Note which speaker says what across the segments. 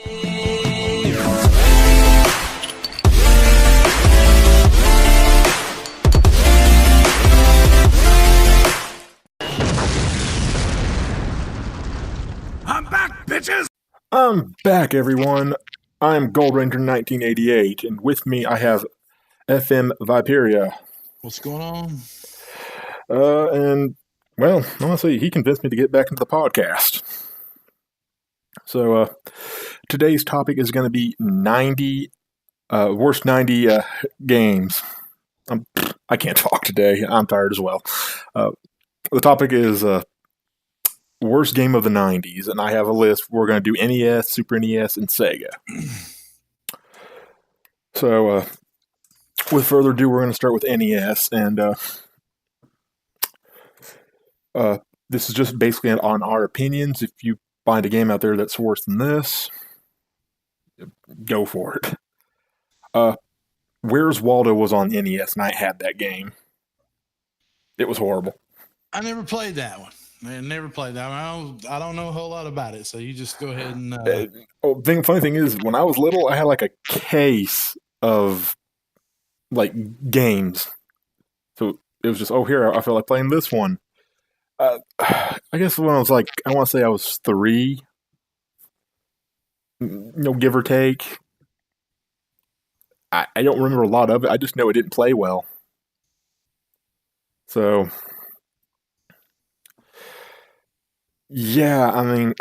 Speaker 1: I'm back, bitches!
Speaker 2: I'm back, everyone. I'm GoldRanger88, and with me I have FM Vipera.
Speaker 3: What's going on?
Speaker 2: And, well, honestly, he convinced me to get back into the podcast. So, today's topic is going to be worst 90 games. I can't talk today. I'm tired as well. The topic is worst game of the 90s, and I have a list. We're going to do NES, Super NES, and Sega. So, with further ado, we're going to start with NES, and this is just basically on our opinions. If you find a game out there that's worse than this, go for it. Where's Waldo was on NES, and I had that game. It was horrible.
Speaker 3: I never played that one. I never played that one. I don't know a whole lot about it, so you just go ahead and...
Speaker 2: funny thing is, when I was little, I had like a case of like games. So it was just, here, I feel like playing this one. I guess when I was like, I want to say I was 3, give or take. I don't remember a lot of it. I just know it didn't play well. So, yeah, I mean,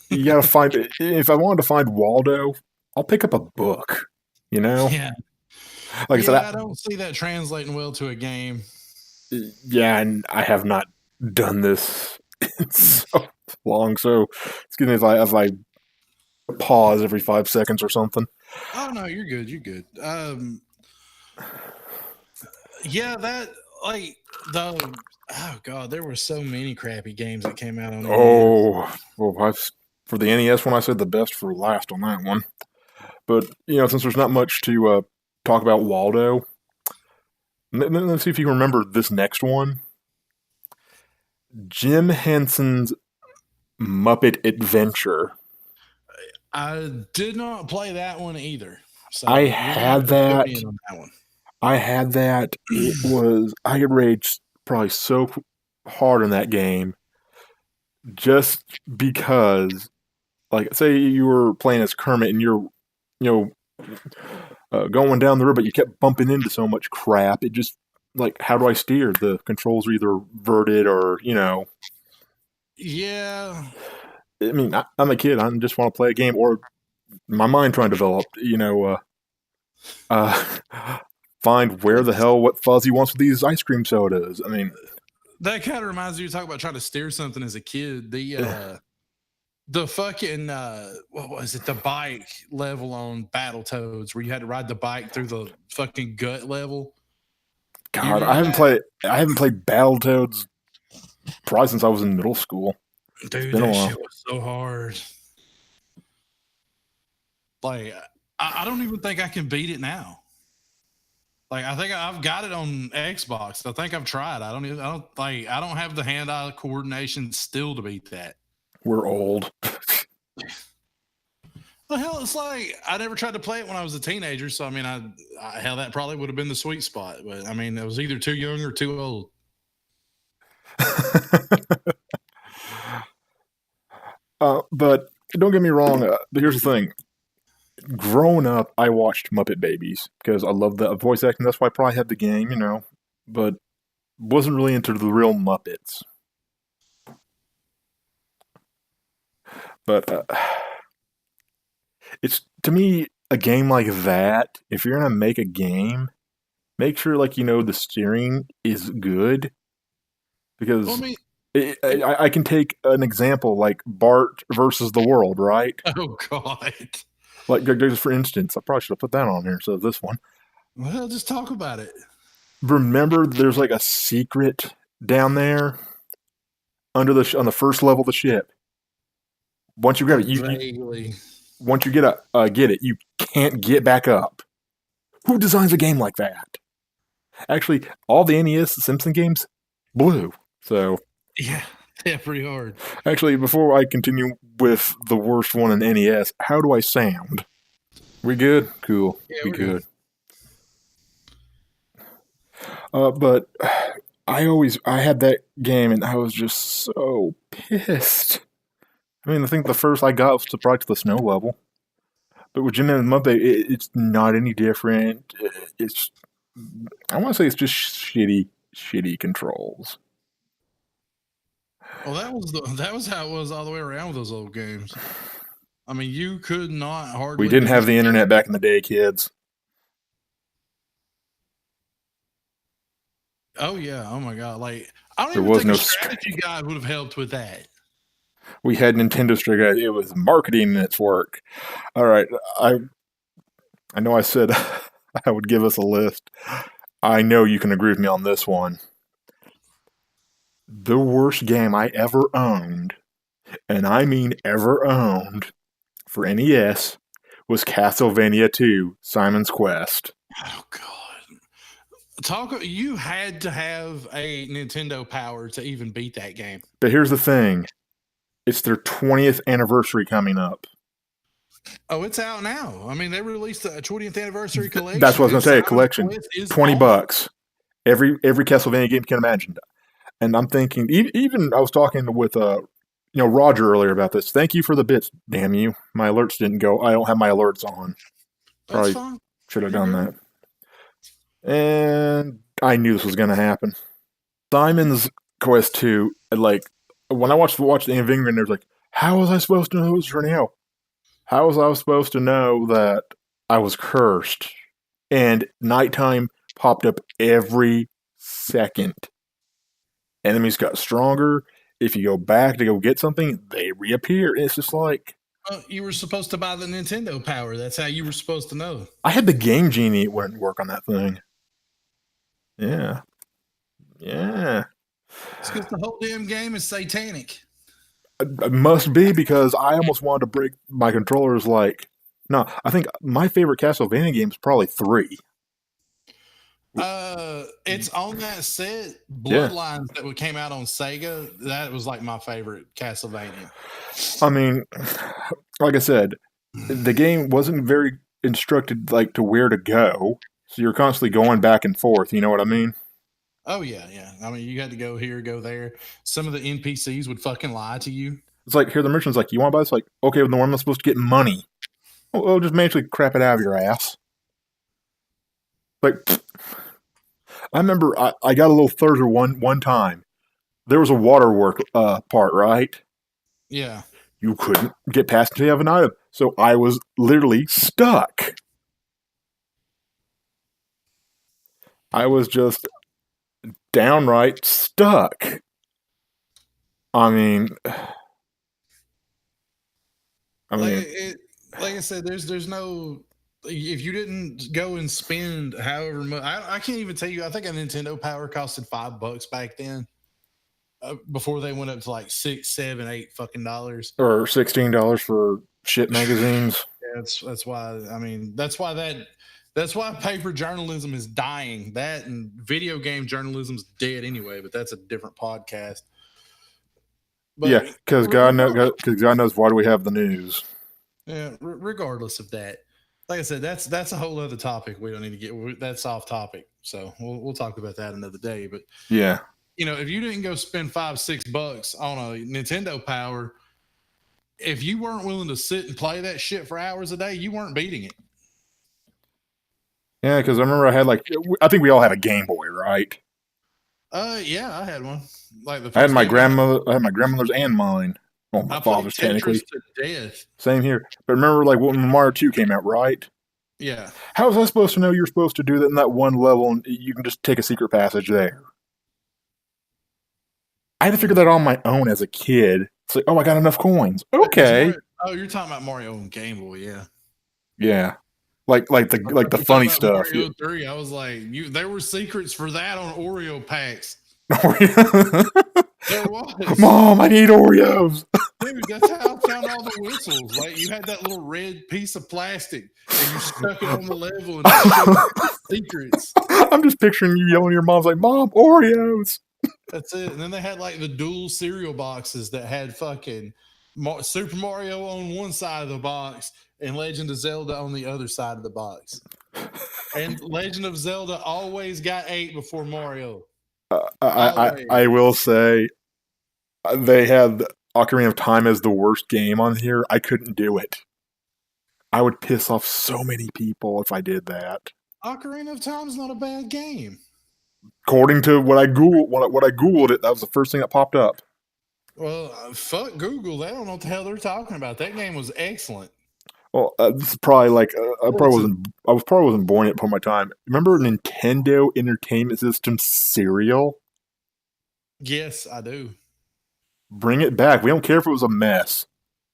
Speaker 2: you gotta find it. If I wanted to find Waldo, I'll pick up a book,
Speaker 3: Yeah.
Speaker 2: Like I said,
Speaker 3: I don't see that translating well to a game.
Speaker 2: Yeah, and I have not done this in so long, so excuse me if I pause every 5 seconds or something.
Speaker 3: Oh, no, you're good. You're good. Yeah, that, like, oh, God, there were so many crappy games that came out on NES.
Speaker 2: Oh, well, for the NES one, I said the best for last on that one. But, since there's not much to talk about Waldo, let's see if you can remember this next one. Jim Henson's Muppet Adventure.
Speaker 3: I did not play that one either. So
Speaker 2: I had that. I had that. I had raged probably so hard in that game just because, like, say you were playing as Kermit and you're, going down the road, but you kept bumping into so much crap. It just, like, how do I steer? The controls are either verted or,
Speaker 3: Yeah.
Speaker 2: I mean, I'm a kid. I just want to play a game, or my mind trying to develop, find where the hell what Fuzzy wants with these ice cream sodas. I mean,
Speaker 3: that kind of reminds me, you talk about trying to steer something as a kid. The fucking, what was it? The bike level on Battletoads where you had to ride the bike through the fucking gut level.
Speaker 2: God, I haven't played Battletoads probably since I was in middle school.
Speaker 3: Dude, that shit was so hard. Like, I don't even think I can beat it now. Like, I think I've got it on Xbox. I think I've tried. I don't have the hand-eye coordination still to beat that.
Speaker 2: We're old.
Speaker 3: The hell, it's like I never tried to play it when I was a teenager. So I mean, hell, that probably would have been the sweet spot. But I mean, it was either too young or too old.
Speaker 2: But don't get me wrong. But here's the thing. Growing up, I watched Muppet Babies because I love the voice acting. That's why I probably had the game, but wasn't really into the real Muppets. But it's, to me, a game like that, if you're going to make a game, make sure, the steering is good. Because I can take an example like Bart versus the World, right?
Speaker 3: Oh, God.
Speaker 2: Like, just for instance, I probably should have put that on here. So this one.
Speaker 3: Well, just talk about it.
Speaker 2: Remember, there's like a secret down there on the first level of the ship. Once you grab it, once you get it, you can't get back up. Who designs a game like that? Actually, all the NES Simpson games, blue. So
Speaker 3: yeah, Yeah, pretty hard.
Speaker 2: Actually, before I continue with the worst one in NES, how do I sound? We good? Cool.
Speaker 3: Yeah,
Speaker 2: We
Speaker 3: we're
Speaker 2: good. But I had that game and I was just so pissed. I mean, I think the first I got was probably to the snow level. But with Jim and Muppet, it's not any different. It's, I want to say it's just shitty controls.
Speaker 3: Well, that was how it was all the way around with those old games. I mean, you could not hardly.
Speaker 2: We didn't have the internet back in the day, kids.
Speaker 3: Oh yeah! Oh my god! Like I don't
Speaker 2: There
Speaker 3: even
Speaker 2: was
Speaker 3: think
Speaker 2: no
Speaker 3: a strategy guide would have helped with that.
Speaker 2: We had Nintendo Strike. It was marketing and its work. All right, I know I said I would give us a list. I know you can agree with me on this one. The worst game I ever owned, and I mean ever owned, for NES was Castlevania 2: Simon's Quest.
Speaker 3: Oh god! You had to have a Nintendo Power to even beat that game.
Speaker 2: But here's the thing. It's their 20th anniversary coming up.
Speaker 3: Oh, it's out now. I mean, they released a 20th anniversary collection.
Speaker 2: That's what I was going to say, a collection. $20. Every Castlevania game you can imagine. And I'm thinking, even I was talking with Roger earlier about this. Thank you for the bits, damn you. My alerts didn't go. I don't have my alerts on. Probably should have done that. And I knew this was going to happen. Simon's Quest 2, like, when I watched the Invinger, there's like, how was I supposed to know it was for now? How was I supposed to know that I was cursed? And nighttime popped up every second. Enemies got stronger. If you go back to go get something, they reappear. It's just like...
Speaker 3: you were supposed to buy the Nintendo Power. That's how you were supposed to know.
Speaker 2: I had the Game Genie. It wouldn't work on that thing. Yeah.
Speaker 3: It's because the whole damn game is satanic.
Speaker 2: It must be, because I almost wanted to break my controllers. Like, no, I think my favorite Castlevania game is probably 3.
Speaker 3: It's on that set, Bloodlines, that came out on Sega. That was like my favorite Castlevania.
Speaker 2: I mean, like I said, the game wasn't very instructed like to where to go, so you're constantly going back and forth. You know what I mean? Oh
Speaker 3: yeah. I mean, you had to go here, go there. Some of the NPCs would fucking lie to you.
Speaker 2: It's like, here the merchant's like, you want to buy this? Like, okay, well, then where am I supposed to get money? Well, just magically crap it out of your ass. Like, I remember I got a little further one time. There was a waterwork part, right?
Speaker 3: Yeah.
Speaker 2: You couldn't get past until you have an item. So I was literally stuck. I was just downright stuck. I mean,
Speaker 3: like I said, there's no, if you didn't go and spend however much, I can't even tell you. I think a Nintendo Power costed $5 back then. Before they went up to like $6, $7, $8 fucking dollars,
Speaker 2: or $16 for shit magazines.
Speaker 3: Yeah, that's why. I mean, that's why paper journalism is dying. That and video game journalism's dead anyway. But that's a different podcast. But
Speaker 2: yeah, because God knows why do we have the news?
Speaker 3: Yeah, regardless of that, like I said, that's a whole other topic. We don't need to get. That's off topic. So we'll talk about that another day. But
Speaker 2: yeah.
Speaker 3: If you didn't go spend $5-$6 on a Nintendo Power, if you weren't willing to sit and play that shit for hours a day, you weren't beating it.
Speaker 2: Yeah, because I remember I think we all had a Game Boy, right?
Speaker 3: Yeah, I had one.
Speaker 2: I had my grandmother's and mine. Well, my father's technically.
Speaker 3: To death.
Speaker 2: Same here. But remember, like when Mario 2 came out, right?
Speaker 3: Yeah.
Speaker 2: How was I supposed to know you're supposed to do that in that one level and you can just take a secret passage there? I had to figure that out on my own as a kid. It's like, I got enough coins. Okay.
Speaker 3: You're talking about Mario on Game Boy, yeah.
Speaker 2: Yeah. Like the funny stuff.
Speaker 3: Mario 3, I was like, there were secrets for that on Oreo packs. There was.
Speaker 2: Mom, I need Oreos.
Speaker 3: Dude, that's how I found all the whistles. Like, you had that little red piece of plastic and you stuck it on the level and it showed secrets.
Speaker 2: I'm just picturing you yelling at your mom's like, Mom, Oreos.
Speaker 3: That's it. And then they had like the dual cereal boxes that had fucking Super Mario on one side of the box and Legend of Zelda on the other side of the box. And Legend of Zelda always got 8 before Mario.
Speaker 2: I will say they had Ocarina of Time as the worst game on here. I couldn't do it. I would piss off so many people if I did that.
Speaker 3: Ocarina of Time is not a bad game.
Speaker 2: According to what I Googled it, that was the first thing that popped up.
Speaker 3: Well, fuck Google. They don't know what the hell they're talking about. That game was excellent.
Speaker 2: Well, this is probably like I probably wasn't born yet before my time. Remember Nintendo Entertainment System cereal?
Speaker 3: Yes, I do.
Speaker 2: Bring it back. We don't care if it was a mess.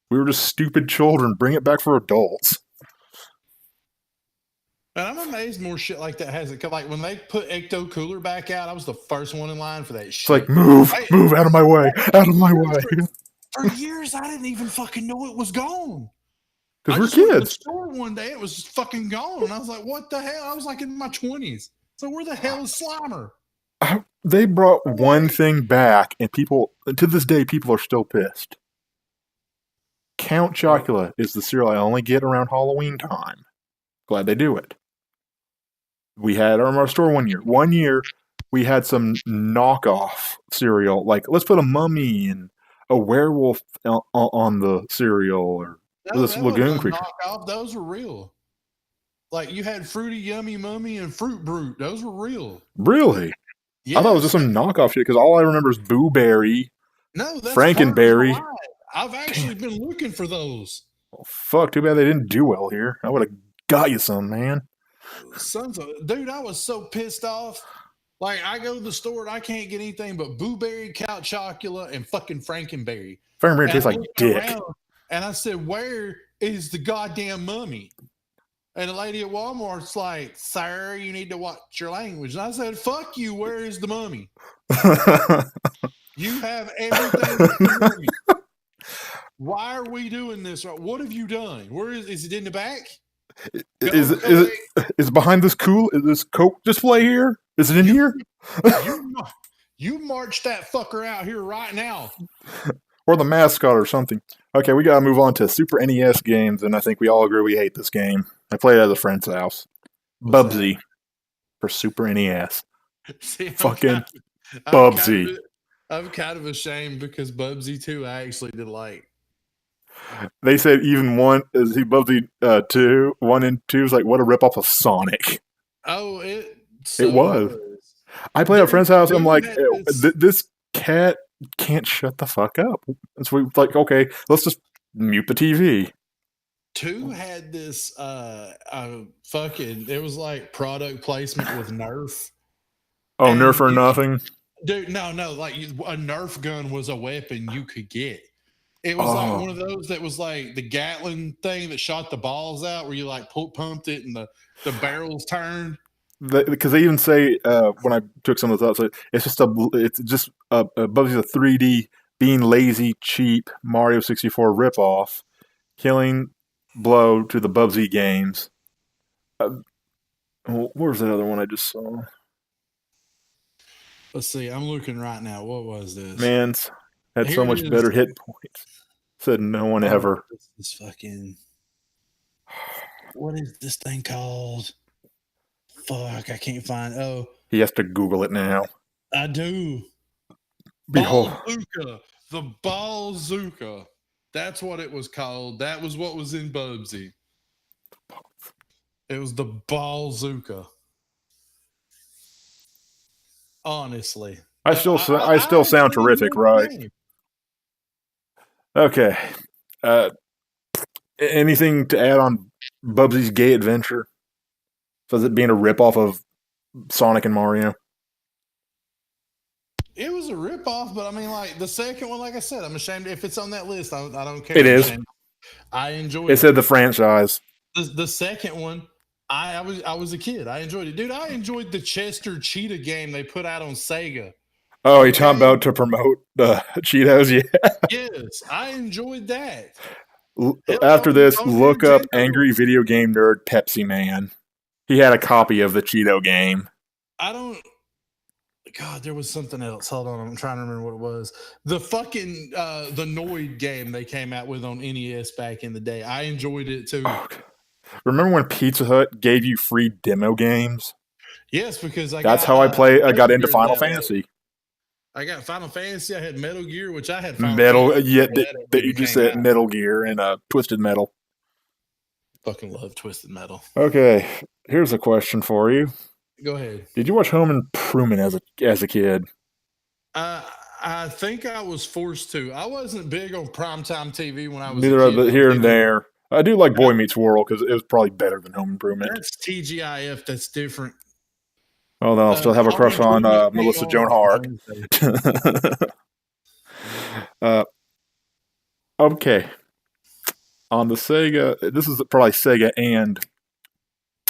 Speaker 2: We were just stupid children. Bring it back for adults.
Speaker 3: And I'm amazed more shit like that has it. Cause like when they put Ecto Cooler back out, I was the first one in line for that shit.
Speaker 2: It's like move out of my way, out of my way.
Speaker 3: For years, I didn't even fucking know it was gone.
Speaker 2: Because we're kids.
Speaker 3: Went to the store one day, it was just fucking gone. And I was like, what the hell? I was like in my 20s. So where the hell is Slimer?
Speaker 2: They brought one thing back, and people, to this day, people are still pissed. Count Chocula is the cereal I only get around Halloween time. Glad they do it. We had our store one year. One year, we had some knockoff cereal. Like, let's put a mummy and a werewolf on the cereal, or this lagoon creature.
Speaker 3: Knockoff. Those were real. Like, you had Fruity Yummy Mummy and Fruit Brute. Those were real.
Speaker 2: Really?
Speaker 3: Yes.
Speaker 2: I thought it was just some knockoff shit, because all I remember is Boo Berry,
Speaker 3: no, that's
Speaker 2: Frankenberry.
Speaker 3: I've actually been looking for those.
Speaker 2: Well, fuck, too bad they didn't do well here. I would have got you some, man.
Speaker 3: Dude, I was so pissed off. Like, I go to the store and I can't get anything but Boo Berry, Count Chocula, and fucking Frankenberry.
Speaker 2: Frankenberry tastes like dick.
Speaker 3: And I said, where is the goddamn mummy? And the lady at Walmart's like, sir, you need to watch your language. And I said, fuck you, where is the mummy? You have everything but the mummy. Why are we doing this? What have you done? Where is it in the back?
Speaker 2: Is it behind this Coke display here? Is it in here?
Speaker 3: You march that fucker out here right now.
Speaker 2: Or the mascot or something. Okay, we gotta move on to Super NES games, and I think we all agree we hate this game. I played it at a friend's house. Bubsy for Super NES.
Speaker 3: See,
Speaker 2: fucking Bubsy.
Speaker 3: I'm kind of ashamed because Bubsy 2 I actually did like.
Speaker 2: They said even Bubsy 2, 1 and 2 is like, what a ripoff of Sonic.
Speaker 3: Oh,
Speaker 2: it was. I played at a friend's house, and I'm like, this cat can't shut the fuck up. So we like, okay, let's just mute the TV.
Speaker 3: 2 had this it was like product placement with Nerf.
Speaker 2: Oh, and Nerf or nothing?
Speaker 3: Dude, no, like a Nerf gun was a weapon you could get. It was like one of those that was like the Gatling thing that shot the balls out, where you like pumped it and the barrels turned.
Speaker 2: Because they even say when I took some of the thoughts, it's just Bubsy's a 3D being lazy, cheap Mario 64 ripoff, killing blow to the Bubsy games. Where's that other one I just saw?
Speaker 3: Let's see. I'm looking right now. What was this?
Speaker 2: Man's had so much better hit points. Said no one ever.
Speaker 3: This fucking. What is this thing called? Fuck, I can't find. Oh,
Speaker 2: he has to Google it now.
Speaker 3: I do.
Speaker 2: Behold,
Speaker 3: Ballzooka, the Ballzooka. That's what it was called. That was what was in Bubsy. It was the Ballzooka. Honestly,
Speaker 2: I still sound terrific, right?
Speaker 3: Game.
Speaker 2: Okay. Anything to add on Bubsy's Gay Adventure? So is it being a ripoff of Sonic and Mario?
Speaker 3: It was a ripoff, but I mean, like the second one, like I said, I'm ashamed if it's on that list. I don't care.
Speaker 2: It is.
Speaker 3: I enjoyed it.
Speaker 2: It said the franchise.
Speaker 3: The second one, I was a kid. I enjoyed it, dude. I enjoyed the Chester Cheetah game they put out on Sega.
Speaker 2: Oh, you're talking about to promote Cheetos? Yeah.
Speaker 3: Yes, I enjoyed that.
Speaker 2: After this, look up Angry Video Game Nerd Pepsi Man. He had a copy of the Cheeto game.
Speaker 3: God, there was something else. Hold on, I'm trying to remember what it was. The fucking the Noid game they came out with on NES back in the day. I enjoyed it too.
Speaker 2: Oh, remember when Pizza Hut gave you free demo games?
Speaker 3: Yes, because I
Speaker 2: That's
Speaker 3: got,
Speaker 2: how I got into
Speaker 3: Gear
Speaker 2: Final
Speaker 3: that way.
Speaker 2: Fantasy.
Speaker 3: I got Final Fantasy. I had Metal Gear, which I had
Speaker 2: Metal,
Speaker 3: Fantasy
Speaker 2: yeah,
Speaker 3: before that
Speaker 2: you
Speaker 3: movie
Speaker 2: just
Speaker 3: came
Speaker 2: said
Speaker 3: out.
Speaker 2: Metal Gear and Twisted Metal.
Speaker 3: Fucking love Twisted Metal.
Speaker 2: Okay, here's a question for you.
Speaker 3: Go ahead.
Speaker 2: Did you watch Home Improvement as a kid?
Speaker 3: I think I was forced to. I wasn't big on primetime TV when I was
Speaker 2: Neither
Speaker 3: a
Speaker 2: of
Speaker 3: kid.
Speaker 2: the here and there. I do like Boy Meets World because it was probably better than Home Improvement.
Speaker 3: That's TGIF. That's different.
Speaker 2: Oh, then I'll still have a
Speaker 3: Home
Speaker 2: crush on
Speaker 3: Improvement came
Speaker 2: Melissa
Speaker 3: on
Speaker 2: Joan Hart.
Speaker 3: Thursday.
Speaker 2: Okay. On the Sega, this is probably Sega and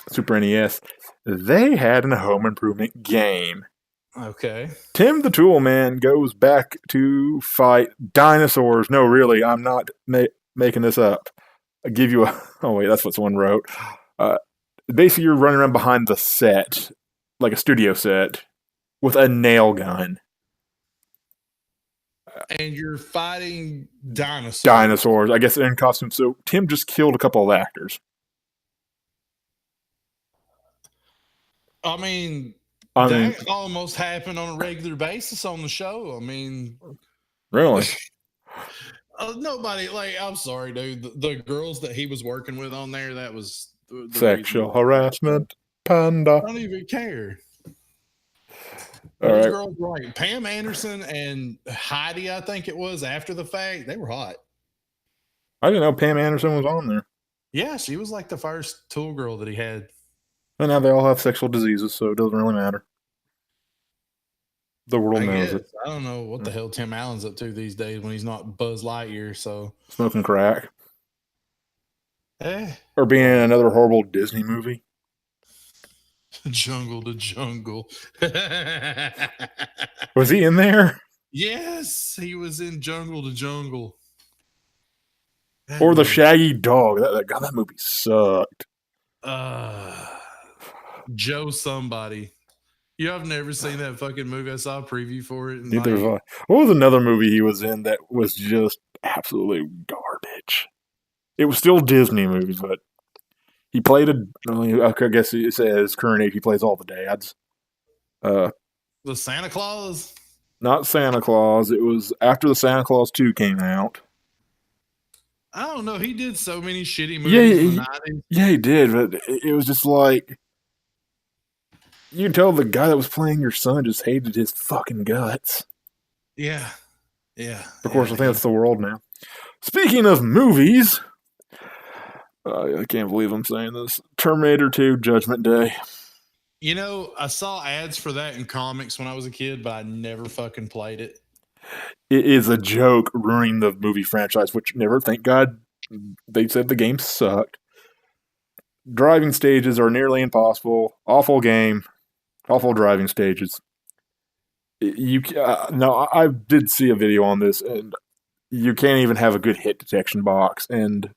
Speaker 2: Super NES, they had a Home Improvement game.
Speaker 3: Okay.
Speaker 2: Tim the Tool Man goes back to fight dinosaurs. No, really, I'm not making this up. I'll give you a... Oh, wait, that's what someone wrote. Basically, you're running around behind the set, like a studio set, with a nail gun.
Speaker 3: And you're fighting dinosaurs.
Speaker 2: Dinosaurs, I guess, in costume. So Tim just killed a couple of actors.
Speaker 3: I mean, that almost happened on a regular basis on the show. I mean,
Speaker 2: really?
Speaker 3: Nobody, like, I'm sorry, dude. The girls that he was working with on there, that was the
Speaker 2: Sexual harassment, panda.
Speaker 3: I don't even care.
Speaker 2: All
Speaker 3: Those
Speaker 2: right.
Speaker 3: girls were like Pam Anderson and Heidi, I think it was, after the fact. They were hot.
Speaker 2: I didn't know Pam Anderson was on there.
Speaker 3: Yeah, she was like the first Tool girl that he had.
Speaker 2: And now they all have sexual diseases, so it doesn't really matter. The world knows it.
Speaker 3: I don't know what the hell Tim Allen's up to these days when he's not Buzz Lightyear. So
Speaker 2: Smoking crack. Or being in another horrible Disney movie.
Speaker 3: Jungle to Jungle.
Speaker 2: Was he in there?
Speaker 3: Yes, he was in Jungle to Jungle.
Speaker 2: Or the Shaggy Dog. That movie sucked.
Speaker 3: Joe somebody. You have never seen that fucking movie. I saw a preview for it.
Speaker 2: Neither have I. What was another movie he was in that was just absolutely garbage? It was still Disney movies, but he played I guess it says current age, he plays all the dads.
Speaker 3: The Santa Claus?
Speaker 2: Not Santa Claus. It was after the Santa Claus 2 came out.
Speaker 3: I don't know. He did so many shitty movies in the 90s.
Speaker 2: Yeah, he did, but it was just like... You can tell the guy that was playing your son just hated his fucking guts.
Speaker 3: Yeah. Yeah.
Speaker 2: Of course, I think that's the world now. Speaking of movies... I can't believe I'm saying this. Terminator 2, Judgment Day.
Speaker 3: You know, I saw ads for that in comics when I was a kid, but I never fucking played it.
Speaker 2: It is a joke ruining the movie franchise, which never, thank God, they said the game sucked. Driving stages are nearly impossible. Awful game. Awful driving stages. No, I did see a video on this, and you can't even have a good hit detection box, and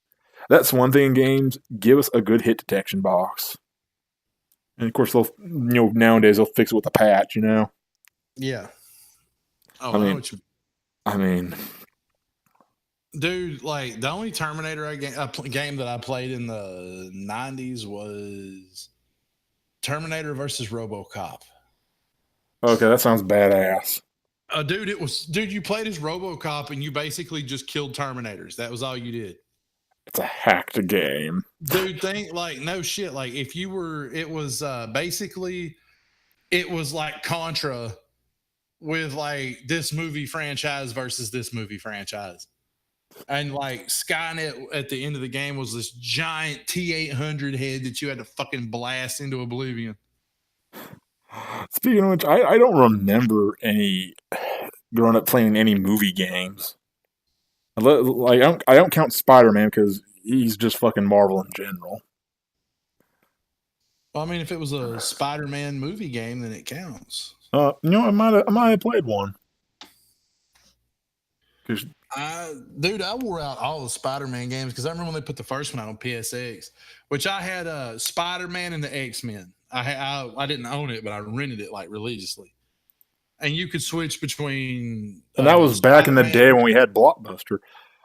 Speaker 2: that's one thing in games. Give us a good hit detection box. And of course, nowadays they'll fix it with a patch,
Speaker 3: Yeah. Oh,
Speaker 2: I mean,
Speaker 3: dude, like the only Terminator game that I played in the 90s was Terminator versus RoboCop.
Speaker 2: Okay, that sounds badass.
Speaker 3: Dude, you played as RoboCop and you basically just killed Terminators. That was all you did.
Speaker 2: It's a hacked game.
Speaker 3: Dude, no shit. Like it was basically, it was like Contra with like this movie franchise versus this movie franchise. And like Skynet at the end of the game was this giant T-800 head that you had to fucking blast into oblivion.
Speaker 2: Speaking of which, I don't remember growing up playing any movie games. Like I don't count Spider-Man because he's just fucking Marvel in general.
Speaker 3: Well, I mean, if it was a Spider-Man movie game, then it counts.
Speaker 2: I might have played one.
Speaker 3: Dude, I wore out all the Spider-Man games because I remember when they put the first one out on PSX, which I had Spider-Man and the X-Men. I didn't own it, but I rented it like religiously. and you could switch between.
Speaker 2: And that was back in the day when we had Blockbuster.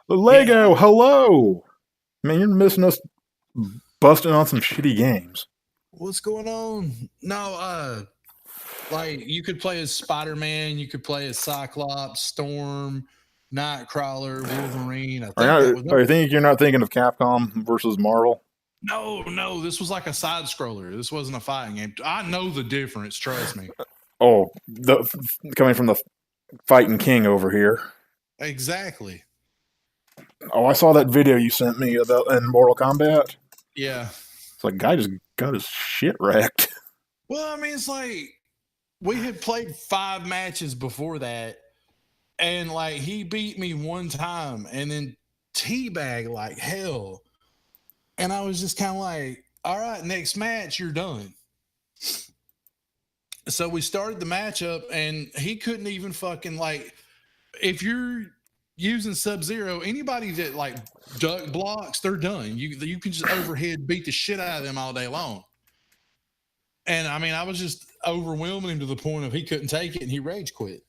Speaker 2: Lego, hello. Man, you're missing us busting on some shitty games.
Speaker 3: What's going on? No, like you could play as Spider-Man, you could play as Cyclops, Storm, Nightcrawler, Wolverine.
Speaker 2: Are you thinking you're not thinking of Capcom versus Marvel?
Speaker 3: No, this was like a side scroller. This wasn't a fighting game. I know the difference, trust me.
Speaker 2: Oh, coming from the fighting king over here.
Speaker 3: Exactly.
Speaker 2: Oh, I saw that video you sent me about in Mortal Kombat.
Speaker 3: Yeah.
Speaker 2: It's like, guy just got his shit wrecked.
Speaker 3: Well, I mean, it's like we had played 5 matches before that, and like he beat me one time and then teabag like hell. And I was just kind of like, all right, next match, you're done. So we started the matchup, and he couldn't even fucking like, if you're using Sub-Zero, anybody that like duck blocks, they're done. You can just overhead beat the shit out of them all day long. And I mean, I was just overwhelming him to the point of he couldn't take it and he rage quit.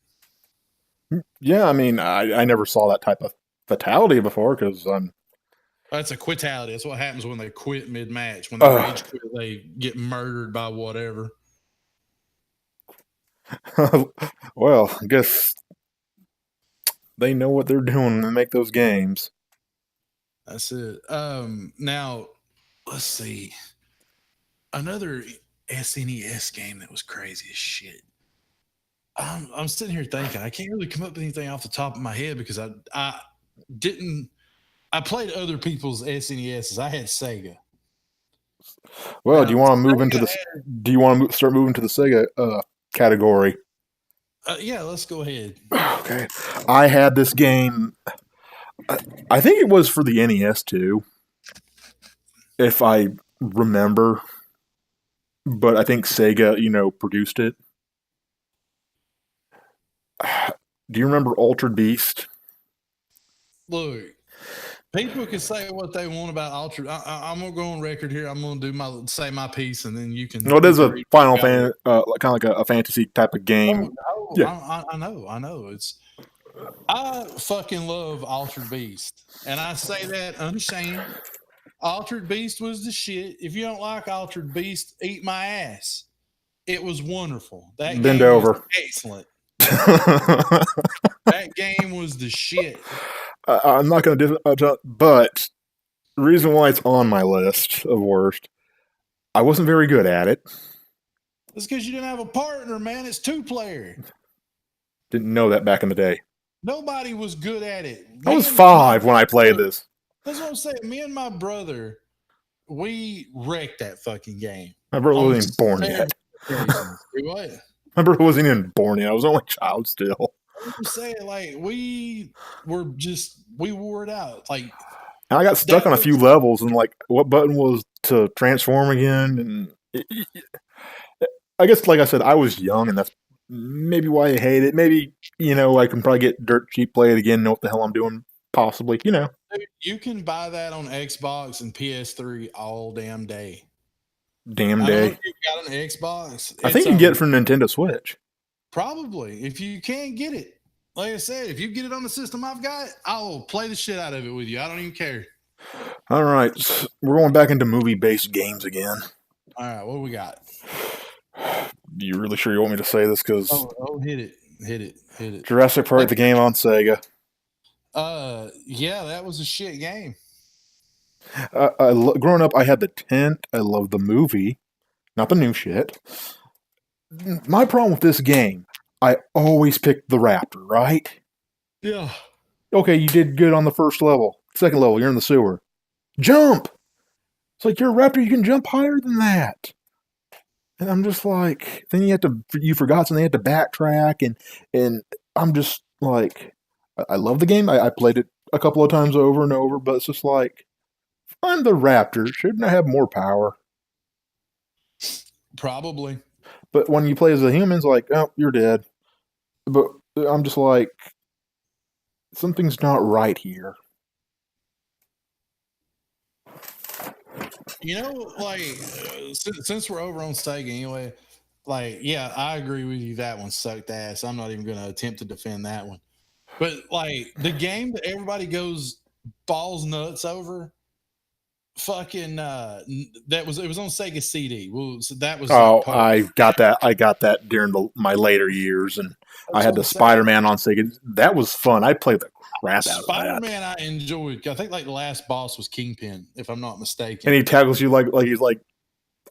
Speaker 2: Yeah, I mean, I never saw that type of fatality before because
Speaker 3: that's a quitality. That's what happens when they quit mid-match. When they rage quit, they get murdered by whatever.
Speaker 2: Well, I guess they know what they're doing to make those games.
Speaker 3: That's it. Now, let's see. Another SNES game that was crazy as shit. I'm sitting here thinking I can't really come up with anything off the top of my head because I played other people's SNESs. I had Sega.
Speaker 2: Well, do you want to move into the? Do you want to start moving to the Sega category?
Speaker 3: Yeah, let's go ahead.
Speaker 2: Okay, I had this game. I think it was for the NES too, if I remember. But I think Sega, produced it. Do you remember Altered Beast?
Speaker 3: Look, people can say what they want about Altered. I'm gonna go on record here. I'm gonna say my piece, and then you can.
Speaker 2: No, it is a Final Fantasy, kind of like a fantasy type of game.
Speaker 3: Oh, yeah. I know. I fucking love Altered Beast, and I say that unashamed. Altered Beast was the shit. If you don't like Altered Beast, eat my ass. It was wonderful. That
Speaker 2: Bend
Speaker 3: game
Speaker 2: over.
Speaker 3: Was excellent. That game was the shit.
Speaker 2: I'm not going to but the reason why it's on my list of worst, I wasn't very good at it.
Speaker 3: It's because you didn't have a partner, man. It's 2-player.
Speaker 2: Didn't know that back in the day.
Speaker 3: Nobody was good at it.
Speaker 2: I was 5 when I played this.
Speaker 3: That's what I'm saying. Me and my brother, we wrecked that fucking game.
Speaker 2: My brother wasn't even born yet.
Speaker 3: What?
Speaker 2: My brother wasn't even born yet. I was only a child still.
Speaker 3: I'm saying, like, we wore it out. Like,
Speaker 2: and I got stuck on a few levels, and like, what button was to transform again? And I guess, like I said, I was young, and that's maybe why I hate it. Maybe I can probably get dirt cheap, play it again, know what the hell I'm doing. Possibly, Dude,
Speaker 3: you can buy that on Xbox and PS3 all damn day.
Speaker 2: Damn day.
Speaker 3: If you've got an Xbox.
Speaker 2: I think you can get it from Nintendo Switch.
Speaker 3: Probably. If you can't get it. Like I said, if you get it on the system I've got, I will play the shit out of it with you. I don't even care.
Speaker 2: All right. We're going back into movie-based games again.
Speaker 3: All right. What do we got?
Speaker 2: You really sure you want me to say this? Because
Speaker 3: hit it.
Speaker 2: Jurassic Park, the game on Sega.
Speaker 3: Yeah, that was a shit game.
Speaker 2: Growing up, I had the tent. I loved the movie, not the new shit. My problem with this game, I always picked the raptor, right?
Speaker 3: Yeah.
Speaker 2: Okay, you did good on the first level. Second level, you're in the sewer. Jump! It's like, you're a raptor, you can jump higher than that. And I'm just like, then you forgot something, you had to backtrack, and I'm just like, I love the game. I played it a couple of times over and over, but it's just like, I'm the raptor. Shouldn't I have more power?
Speaker 3: Probably.
Speaker 2: But when you play as a human, it's like, oh, you're dead. But I'm just like, something's not right here.
Speaker 3: Like, since we're over on Sega anyway, Like, yeah, I agree with you. That one sucked ass. I'm not even going to attempt to defend that one. But like the game that everybody goes balls nuts over, fucking it was on Sega CD. Well, so that was
Speaker 2: Oh,
Speaker 3: like
Speaker 2: I got that. I got that during my later years, and I had the Spider-Man on Sega. That was fun. I played the crap out of that.
Speaker 3: Spider-Man I enjoyed. I think like the last boss was Kingpin, if I'm not mistaken.
Speaker 2: And he tackles you like he's like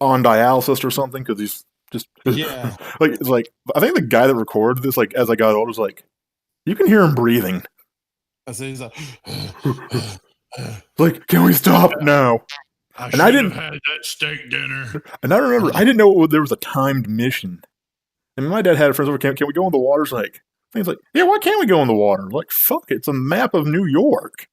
Speaker 2: on dialysis or something because he's just
Speaker 3: yeah.
Speaker 2: Like it's like I think the guy that recorded this, like as I got older, was like, you can hear him breathing.
Speaker 3: So he's
Speaker 2: like, can we stop? No.
Speaker 3: I didn't have had that steak dinner.
Speaker 2: And I remember I didn't know there was a timed mission. And my dad had a friend over. Can we go in the water? Like, he's like, yeah, why can't we go in the water? Like, fuck, it's a map of New York.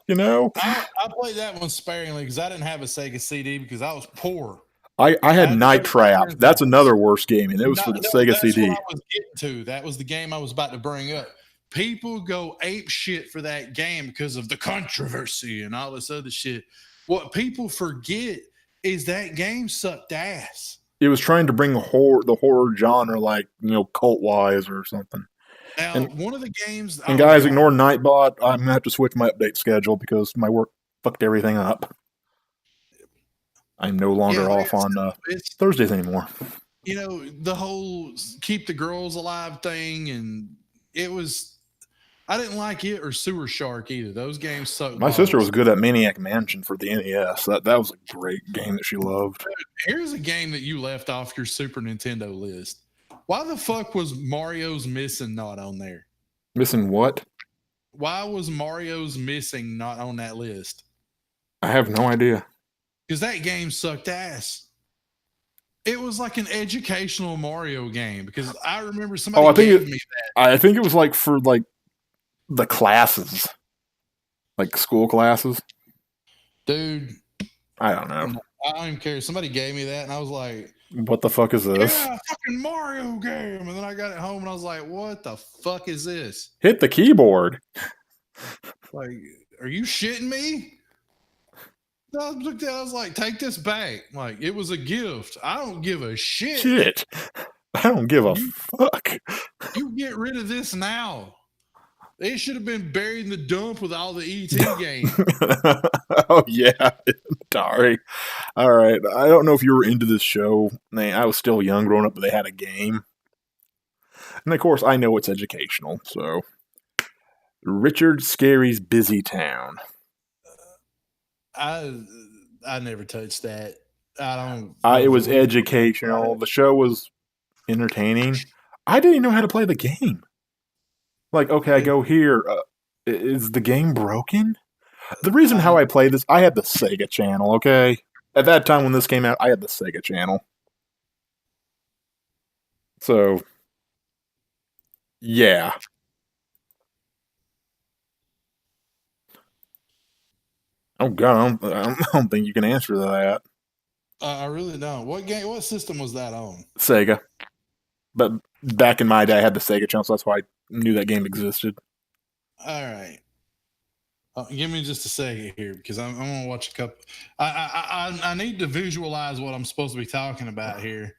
Speaker 2: You know?
Speaker 3: I played that one sparingly because I didn't have a Sega CD because I was poor.
Speaker 2: I had Night Trap. That's another worse game, and it was for the Sega CD.
Speaker 3: That's what I was getting to. That was the game I was about to bring up. People go ape shit for that game because of the controversy and all this other shit. What people forget is that game sucked ass.
Speaker 2: It was trying to bring the horror genre, like, you know, cult-wise or something.
Speaker 3: Now, one of the games...
Speaker 2: And guys, ignore Nightbot. I'm going to have to switch my update schedule because my work fucked everything up. I'm no longer off on Thursdays anymore.
Speaker 3: You know, the whole keep the girls alive thing, and it was... I didn't like it or Sewer Shark either. Those games sucked.
Speaker 2: My sister was good at Maniac Mansion for the NES. That was a great game that she loved.
Speaker 3: Here's a game that you left off your Super Nintendo list. Why the fuck was Mario's Missing not on there?
Speaker 2: Missing what?
Speaker 3: Why was Mario's Missing not on that list?
Speaker 2: I have no idea.
Speaker 3: Because that game sucked ass. It was like an educational Mario game. Because I remember somebody gave me that.
Speaker 2: I think it was like for like the classes, like school classes.
Speaker 3: Dude,
Speaker 2: I don't know.
Speaker 3: I don't even care. Somebody gave me that, and I was like,
Speaker 2: "What the fuck is this?"
Speaker 3: Yeah, fucking Mario game. And then I got it home, and I was like, "What the fuck is this?"
Speaker 2: Hit the keyboard.
Speaker 3: Like, are you shitting me? I looked at it, I was like, "Take this back." Like, it was a gift. I don't give a shit.
Speaker 2: Shit. I don't give a fuck.
Speaker 3: You get rid of this now. They should have been buried in the dump with all the ET games.
Speaker 2: Oh, yeah. Sorry. All right. I don't know if you were into this show. Man, I was still young growing up, but they had a game. And, of course, I know it's educational. So, Richard Scarry's Busy Town.
Speaker 3: I never touched that.
Speaker 2: It was educational. The show was entertaining. I didn't know how to play the game. Like, okay, I go here. Is the game broken? The reason how I played this, I had the Sega channel, okay? At that time when this came out, I had the Sega channel. So, yeah. Oh, God, I don't think you can answer that.
Speaker 3: I really don't. What system was that on?
Speaker 2: Sega. But back in my day, I had the Sega channel, so that's why I knew that game existed.
Speaker 3: All right. Give me just a second here because I'm going to watch a couple. I need to visualize what I'm supposed to be talking about here.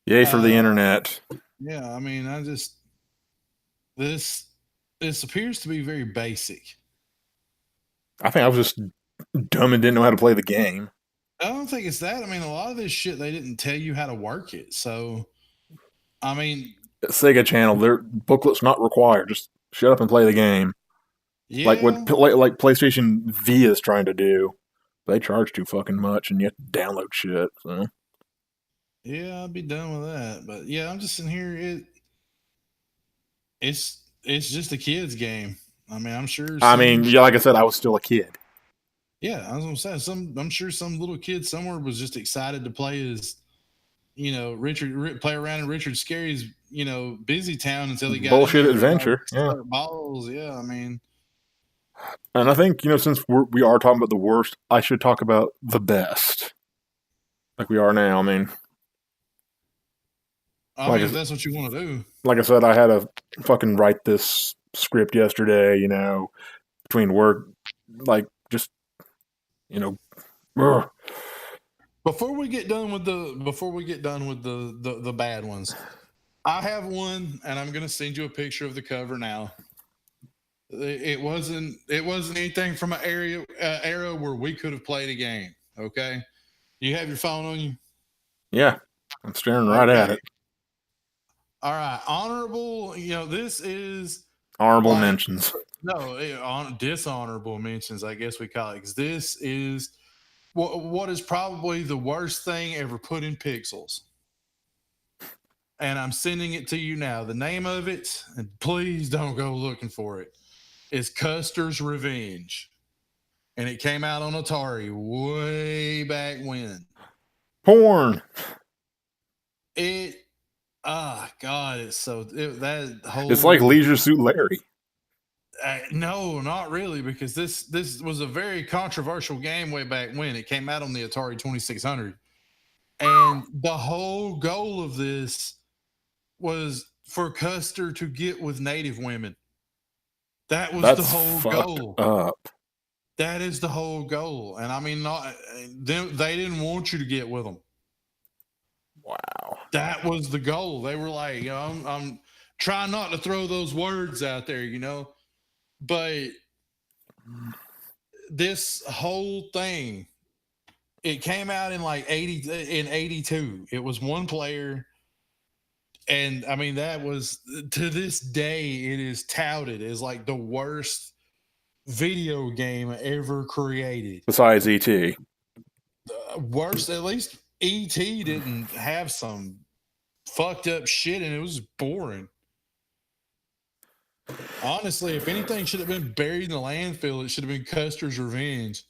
Speaker 2: Yay for the internet.
Speaker 3: Yeah, I mean, this appears to be very basic.
Speaker 2: I think I was just dumb and didn't know how to play the game.
Speaker 3: I don't think it's that. I mean, a lot of this shit, they didn't tell you how to work it. So, I mean...
Speaker 2: Sega channel, their booklet's not required. Just shut up and play the game.
Speaker 3: Yeah.
Speaker 2: Like what like PlayStation V is trying to do. They charge too fucking much and you have to download shit. So.
Speaker 3: Yeah, I'd be done with that. But yeah, I'm just in here. It's just a kid's game. I mean, I'm sure.
Speaker 2: Yeah, like I said, I was still a kid.
Speaker 3: Yeah, I was gonna say I'm sure some little kid somewhere was just excited to play as, play around in Richard Scarry's, Busy Town until he got
Speaker 2: bullshit adventure. Yeah,
Speaker 3: balls. Yeah, I mean.
Speaker 2: And I think since we are talking about the worst, I should talk about the best, like we are now. I mean,
Speaker 3: if that's what you want to do.
Speaker 2: Like I said, I had to fucking write this script yesterday. Between work, like just.
Speaker 3: Before we get done with the bad ones, I have one, and I'm gonna send you a picture of the cover now. It wasn't anything from an era where we could have played a game. Okay, you have your phone on you?
Speaker 2: Yeah, I'm staring right at it.
Speaker 3: All right, honorable. This is
Speaker 2: honorable mentions.
Speaker 3: No, dishonorable mentions, I guess we call it. 'Cause this is what is probably the worst thing ever put in pixels. And I'm sending it to you now. The name of it, and please don't go looking for it, is Custer's Revenge. And it came out on Atari way back when.
Speaker 2: Porn.
Speaker 3: God, it's
Speaker 2: like Leisure Suit Larry.
Speaker 3: No, not really, because this was a very controversial game way back when. It came out on the Atari 2600. And the whole goal of this was for Custer to get with native women. That's the whole goal.
Speaker 2: Up.
Speaker 3: That is the whole goal. And I mean, they didn't want you to get with them.
Speaker 2: Wow.
Speaker 3: That was the goal. They were like, I'm trying not to throw those words out there, but this whole thing, it came out in 82. It was one player. And I mean, that was, to this day, it is touted as like the worst video game ever created.
Speaker 2: Besides E.T.
Speaker 3: Worst, at least E.T. didn't have some fucked up shit and it was boring. Honestly, if anything should have been buried in the landfill, it should have been Custer's Revenge.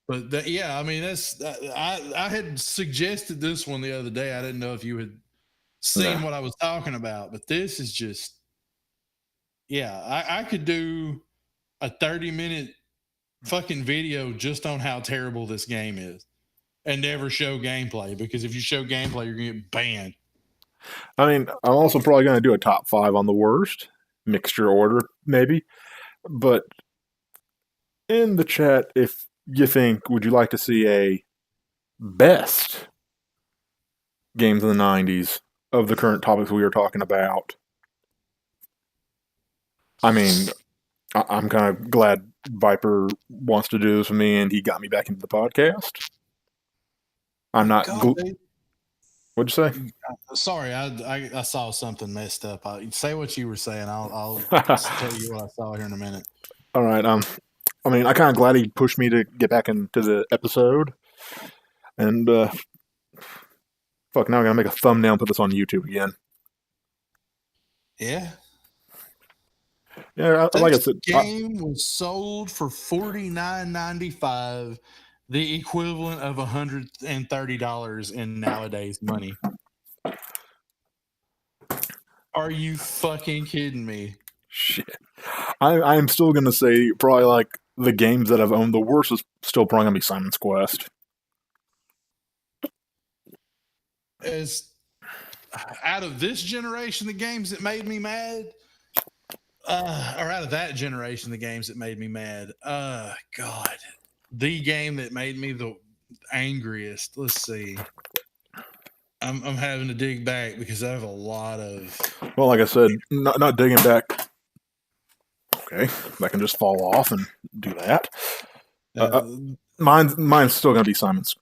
Speaker 3: But I mean, I had suggested this one the other day. I didn't know if you had seen what I was talking about, but this is just, I could do a 30-minute fucking video just on how terrible this game is and never show gameplay, because if you show gameplay, you're going to get banned.
Speaker 2: I mean, I'm also probably going to do a top 5 on the worst, mixture order, maybe. But in the chat, if you think, would you like to see a best games in the 90s of the current topics we were talking about? I mean, I'm kind of glad Viper wants to do this with me, and he got me back into the podcast. I'm not... What'd you say?
Speaker 3: Sorry, I saw something messed up. Say what you were saying. I'll tell you what I saw here in a minute.
Speaker 2: All right. I mean, I'm kind of glad he pushed me to get back into the episode. And, fuck, now I'm going to make a thumbnail and put this on YouTube again.
Speaker 3: Yeah.
Speaker 2: Yeah, like I said.
Speaker 3: The game was sold for $49.95, the equivalent of $130 in nowadays money. Are you fucking kidding me?
Speaker 2: Shit. I am still going to say probably like the games that I've owned the worst is still probably going to be Simon's Quest.
Speaker 3: As out of this generation, the games that made me mad, or out of that generation, the games that made me mad, God, the game that made me the angriest. Let's see. I'm having to dig back because I have a lot of.
Speaker 2: Well, like I said, not digging back. Okay, I can just fall off and do that. Mine's still going to be Simon's.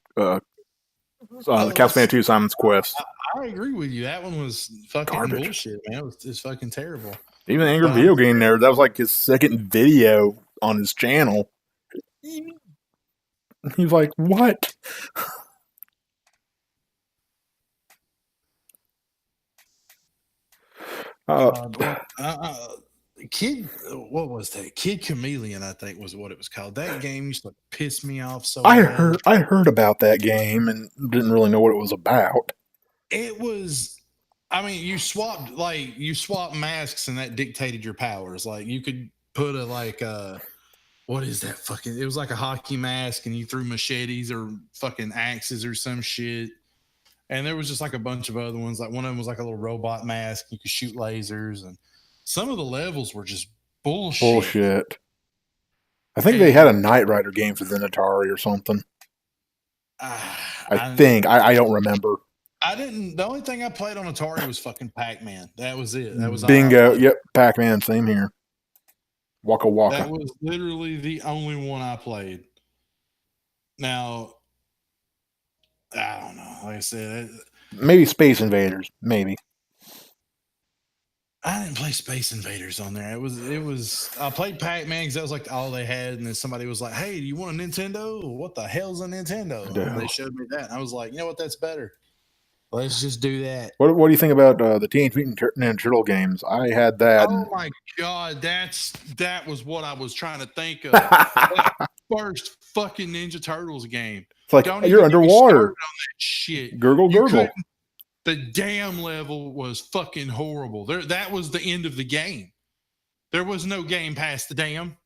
Speaker 2: Castlevania 2 Simon's Quest.
Speaker 3: I agree with you. That one was fucking garbage. Bullshit, man. It's fucking terrible.
Speaker 2: Even Angry Video Game Nerd, that was like his second video on his channel. He's like, what?
Speaker 3: Kid, what was that? Kid Chameleon, I think was what it was called. That game used to piss me off so
Speaker 2: I
Speaker 3: bad.
Speaker 2: I heard about that game and didn't really know what it was about.
Speaker 3: It was, I mean, you swapped masks and that dictated your powers. Like you could put what is that fucking? It was like a hockey mask, and you threw machetes or fucking axes or some shit. And there was just like a bunch of other ones. Like one of them was like a little robot mask. You could shoot lasers, and some of the levels were just bullshit.
Speaker 2: I think they had a Knight Rider game for the Atari or something. I think. I don't remember.
Speaker 3: I didn't. The only thing I played on Atari was fucking Pac-Man. That was it. That was
Speaker 2: Bingo.
Speaker 3: all I played.
Speaker 2: Yep. Pac-Man. Same here. Waka Waka.
Speaker 3: That was literally the only one I played. Now, I don't know. Like I said,
Speaker 2: Maybe Space Invaders. Maybe.
Speaker 3: I didn't play Space Invaders on there. It was. I played Pac-Man because that was like all they had, and then somebody was like, "Hey, do you want a Nintendo? What the hell's a Nintendo?" And they showed me that, and I was like, "You know what? That's better. Let's just do that."
Speaker 2: What do you think about the Teenage Mutant Ninja Turtle games? I had that.
Speaker 3: Oh my god, that was what I was trying to think of. That first fucking Ninja Turtles game.
Speaker 2: It's like you're underwater.
Speaker 3: On that shit.
Speaker 2: Gurgle, gurgle.
Speaker 3: The damn level was fucking horrible. That was the end of the game. There was no game past the dam.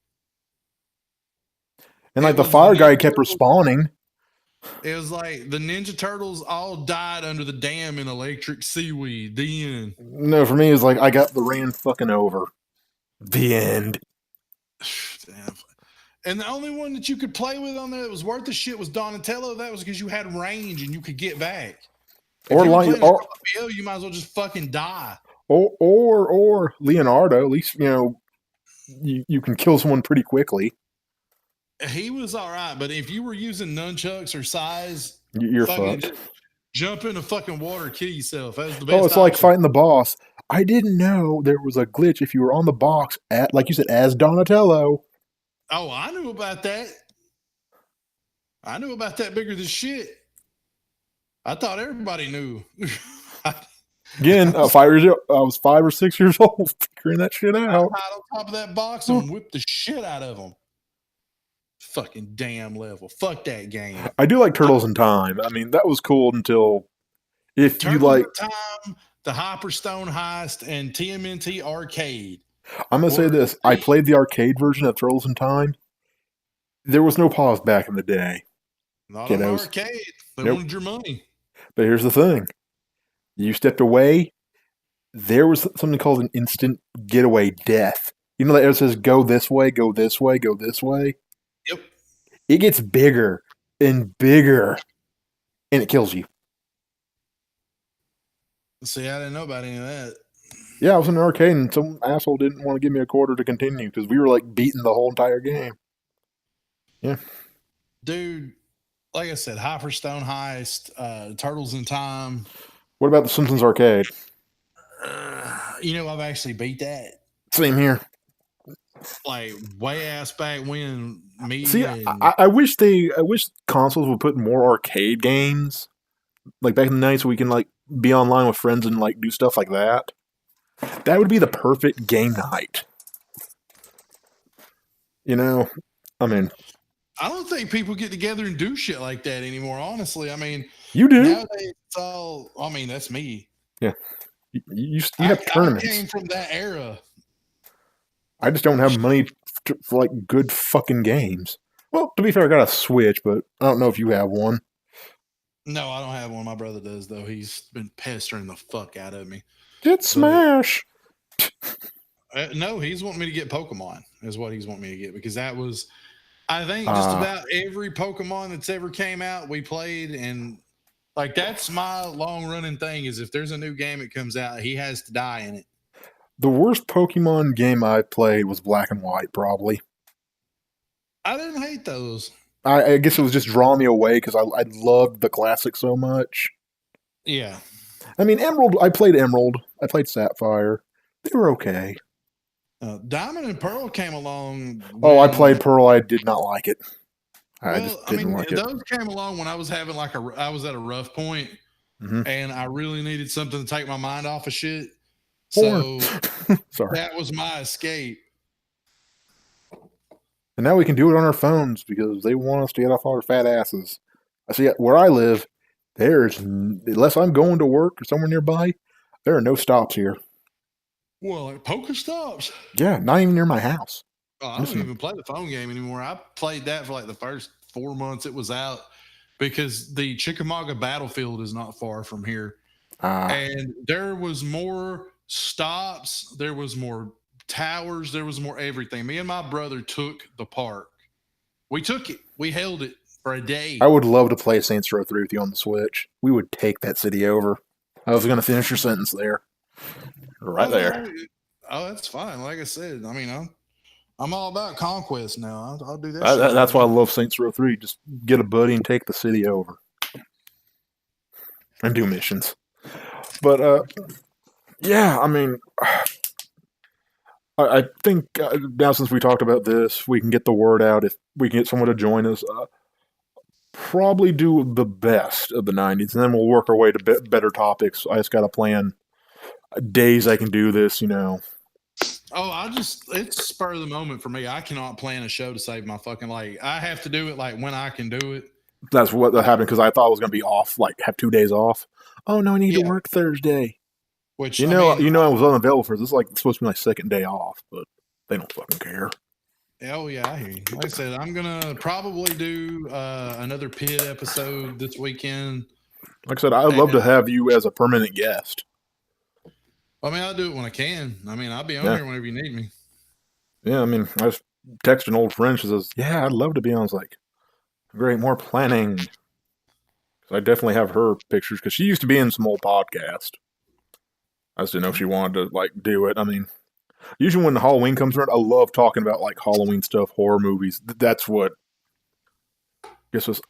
Speaker 2: And like the fire guy kept respawning.
Speaker 3: It was like the Ninja Turtles all died under the dam in electric seaweed. The end.
Speaker 2: No, for me, it's like I got the ran fucking over. The end.
Speaker 3: Damn. And the only one that you could play with on there that was worth the shit was Donatello. That was because you had range and you could get back. If you might as well just fucking die.
Speaker 2: Or Leonardo. At least you can kill someone pretty quickly.
Speaker 3: He was all right, but if you were using nunchucks or size,
Speaker 2: you're fucked.
Speaker 3: Jump in the fucking water, kill yourself. That was the best.
Speaker 2: Oh, it's like fighting the boss. I didn't know there was a glitch if you were on the box like you said, as Donatello.
Speaker 3: Oh, I knew about that. I knew about that bigger than shit. I thought everybody knew.
Speaker 2: Again, I was 5 or 6 years old figuring that shit out.
Speaker 3: I hid on top of that box and whipped the shit out of them. Fucking damn level. Fuck that game.
Speaker 2: I do like Turtles in Time. I mean, that was cool until if Turtles you like
Speaker 3: Time, the Hyperstone Heist, and TMNT Arcade.
Speaker 2: I'm gonna say this: I played the arcade version of Turtles in Time. There was no pause back in the day.
Speaker 3: Not on arcade. They wanted your money.
Speaker 2: But here's the thing: you stepped away. There was something called an instant getaway death. You know that it says "Go this way, go this way, go this way."
Speaker 3: Yep.
Speaker 2: It gets bigger and bigger, and it kills you.
Speaker 3: See, I didn't know about any of that.
Speaker 2: Yeah, I was in an arcade, and some asshole didn't want to give me a quarter to continue because we were like beating the whole entire game. Yeah.
Speaker 3: Dude, like I said, Hyperstone Heist, Turtles in Time.
Speaker 2: What about the Simpsons arcade?
Speaker 3: I've actually beat that.
Speaker 2: Same here.
Speaker 3: Like way ass back when me.
Speaker 2: See, I wish consoles would put more arcade games, like back in the night, so we can like be online with friends and like do stuff like that. That would be the perfect game night. I mean,
Speaker 3: I don't think people get together and do shit like that anymore. Honestly, I mean,
Speaker 2: you do.
Speaker 3: Nowadays, it's all. I mean, that's me.
Speaker 2: Yeah, you have tournaments.
Speaker 3: I came from that era.
Speaker 2: I just don't have money for like good fucking games. Well, to be fair, I got a Switch, but I don't know if you have one.
Speaker 3: No, I don't have one. My brother does, though. He's been pestering the fuck out of me.
Speaker 2: Get Smash.
Speaker 3: No, he's wanting me to get Pokemon, is what he's wanting me to get, because that was, I think, just about every Pokemon that's ever came out, we played, and like that's my long running thing is if there's a new game that comes out, he has to die in it.
Speaker 2: The worst Pokemon game I played was Black and White, probably.
Speaker 3: I didn't hate those.
Speaker 2: I guess it was just drawing me away because I loved the classic so much.
Speaker 3: Yeah.
Speaker 2: I mean, Emerald, I played Sapphire. They were okay.
Speaker 3: Diamond and Pearl came along.
Speaker 2: I played Pearl. I did not like it. I just didn't like it.
Speaker 3: Those came along when I was having I was at a rough point, and I really needed something to take my mind off of shit. So
Speaker 2: sorry,
Speaker 3: that was my escape.
Speaker 2: And now we can do it on our phones because they want us to get off our fat asses. I see where I live, unless I'm going to work or somewhere nearby, there are no stops here.
Speaker 3: Well, like poker stops?
Speaker 2: Yeah, not even near my house.
Speaker 3: Oh, I don't even play the phone game anymore. I played that for like the first 4 months it was out because the Chickamauga battlefield is not far from here. And there was more stops, there was more towers, there was more everything. Me and my brother took the park. We took it. We held it for a day.
Speaker 2: I would love to play Saints Row 3 with you on the Switch. We would take that city over. I was going to finish your sentence there. Right there.
Speaker 3: Oh, that's fine. Like I said, I mean, I'm all about conquest now. I'll do that.
Speaker 2: That's why I love Saints Row 3. Just get a buddy and take the city over. And do missions. But, yeah, I mean, I think now since we talked about this, we can get the word out. If we can get someone to join us, probably do the best of the 90s, and then we'll work our way to better topics. I just got to plan days I can do this,
Speaker 3: Oh, it's spur of the moment for me. I cannot plan a show to save my fucking life. I have to do it like when I can do it.
Speaker 2: That's what happened because I thought I was going to be off, like have 2 days off. Oh, no, I need to work Thursday.
Speaker 3: Which,
Speaker 2: I was unavailable for this. This is like supposed to be my second day off, but they don't fucking care.
Speaker 3: Oh, yeah, I hear you. Like I said, I'm going to probably do another Pit episode this weekend.
Speaker 2: Like I said, I'd love to have you as a permanent guest.
Speaker 3: I mean, I'll do it when I can. I mean, I'll be on here whenever you need me.
Speaker 2: Yeah, I mean, I was texting an old friend. She says, yeah, I'd love to be on. I was like, great, more planning. I definitely have her pictures because she used to be in some old podcast. I just didn't know if she wanted to, do it. I mean, usually when Halloween comes around, I love talking about, Halloween stuff, horror movies. That's what I guess was...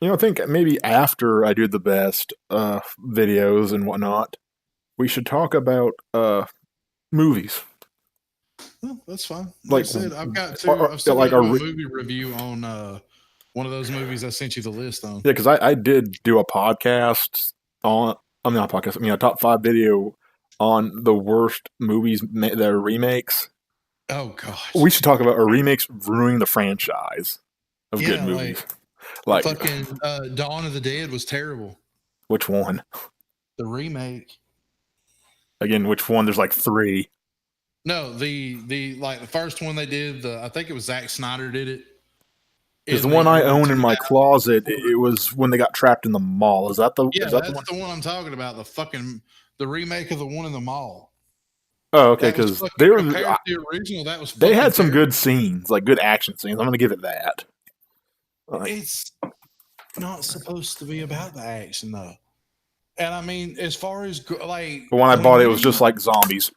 Speaker 2: I think maybe after I do the best videos and whatnot, we should talk about movies.
Speaker 3: Oh, that's fine. Like I said, I've still got a movie review on one of those movies I sent you the list on.
Speaker 2: Yeah, because I did do a podcast on... not a podcast. A top 5 video on the worst movies that are remakes.
Speaker 3: Oh, gosh.
Speaker 2: We should talk about remakes ruining the franchise of good movies. Like
Speaker 3: fucking Dawn of the Dead was terrible.
Speaker 2: Which one?
Speaker 3: The remake.
Speaker 2: Again, which one? There's 3.
Speaker 3: No, the first one they did, I think it was Zack Snyder did it.
Speaker 2: Because the one I own in my closet, it was when they got trapped in the mall. Is that the?
Speaker 3: Yeah,
Speaker 2: that's
Speaker 3: the one I'm talking about. The remake of the one in the mall.
Speaker 2: Oh, okay. Because they were
Speaker 3: the original. That was
Speaker 2: they had some good scenes, good action scenes. I'm going to give it that.
Speaker 3: It's not supposed to be about the action though. And I mean, as far as
Speaker 2: but when I bought it, it was just like zombies.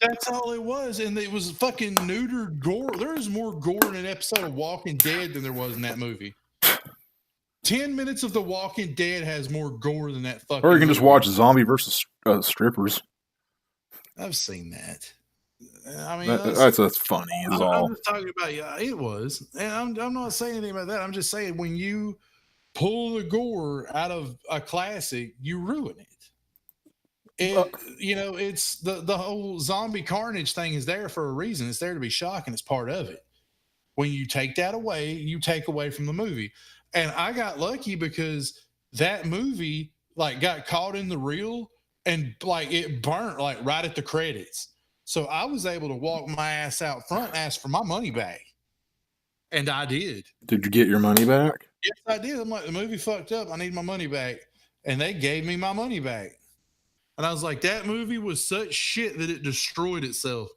Speaker 3: That's all it was, and it was fucking neutered gore. There is more gore in an episode of Walking Dead than there was in that movie. 10 minutes of The Walking Dead has more gore than that fucking.
Speaker 2: Or you can just watch Zombie versus Strippers.
Speaker 3: I've seen that. I mean,
Speaker 2: that's funny. Is all.
Speaker 3: I'm just talking about it was, and I'm not saying anything about that. I'm just saying when you pull the gore out of a classic, you ruin it. It's the whole zombie carnage thing is there for a reason. It's there to be shocking. It's part of it. When you take that away, you take away from the movie. And I got lucky because that movie got caught in the reel and it burnt right at the credits. So I was able to walk my ass out front and ask for my money back. And I did.
Speaker 2: Did you get your money back?
Speaker 3: Yes, I did. I'm like, the movie fucked up. I need my money back. And they gave me my money back. And I was like, that movie was such shit that it destroyed itself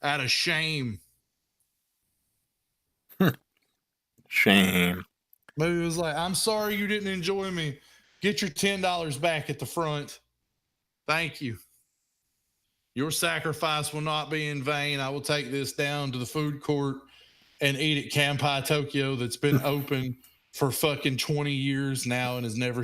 Speaker 3: out of shame.
Speaker 2: Shame.
Speaker 3: Movie was like, I'm sorry you didn't enjoy me. Get your $10 back at the front. Thank you. Your sacrifice will not be in vain. I will take this down to the food court and eat at Kampai Tokyo that's been open for fucking 20 years now and has never